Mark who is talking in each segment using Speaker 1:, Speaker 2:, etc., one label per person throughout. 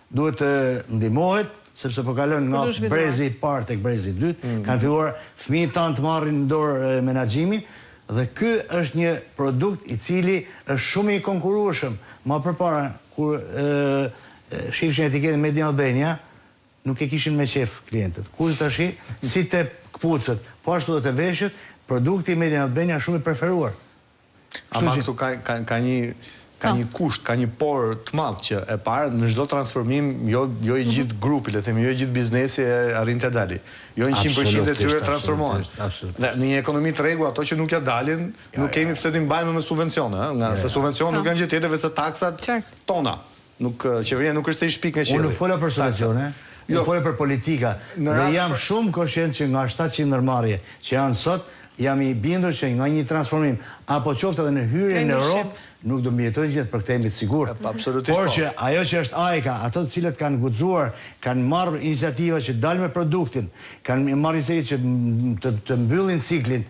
Speaker 1: duhet të ndihmohet, sepse po kalon nga brezi i parë tek brezi i dytë, kanë filluar fëmijët tanë të marrin në dorë menaxhimin, dhe ky është një produkt i cili është shumë i konkurrueshëm. Ma përpara kur shifshin etiketën Made in Albania, nuk e kishin me qef klientët. Kur tash, si te kputucët, po ashtu dhe te veshët, produkti Made in Albania shumë i preferuar.
Speaker 2: Ama këtu ka një kusht, ka një por të madh që e parë në çdo transformim, jo i gjithë grupi, le të themi, jo i gjithë biznesi arrin të dalë. Jo në 100% e tyre transformohen. Dhe në një ekonomi të rregull, ato që nuk ja dalin, nuk kemi pse t'i mbajmë me subvencione, nga se subvencione nuk janë gjë tjetër veçse taksat tona. Qeveria nuk është se i shpik nga qielli.
Speaker 1: Unë nuk fola për subvencione, unë fola për politika. Dhe jam shumë koshient që nga 700 ndërmarrje që janë sot, jam i bindur që nga një transformim, apo qoftë edhe në hyrje në Europë, nuk do mbijetojnë gjithë për këtë jemi të sigurt. Por që ajo që është AIKA, ato të cilët kanë guxuar, kanë marrë iniciativa që dalë me produktin, kanë marrë iniciativa që të mbyllin ciklin,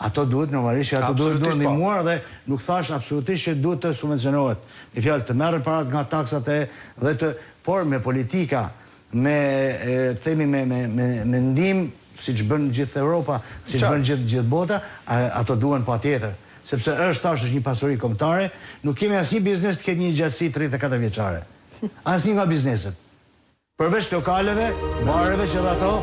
Speaker 1: ato duhet normalisht, ato duhet ndihmuar dhe nuk thash absolutisht që duhet të subvencionohet. Me fjalë të merren parat nga taksat por me politika, me themi me ndihmë, siç bën gjithë Europa, siç bën gjithë bota, ato duhen patjetër. Sepse tash është një pasuri kombëtare, nuk kemi asnjë biznes të ketë një gjatësi 34 vjeçare. Asnjë nga bizneset. Përveç lokaleve, bareve që dhe ato,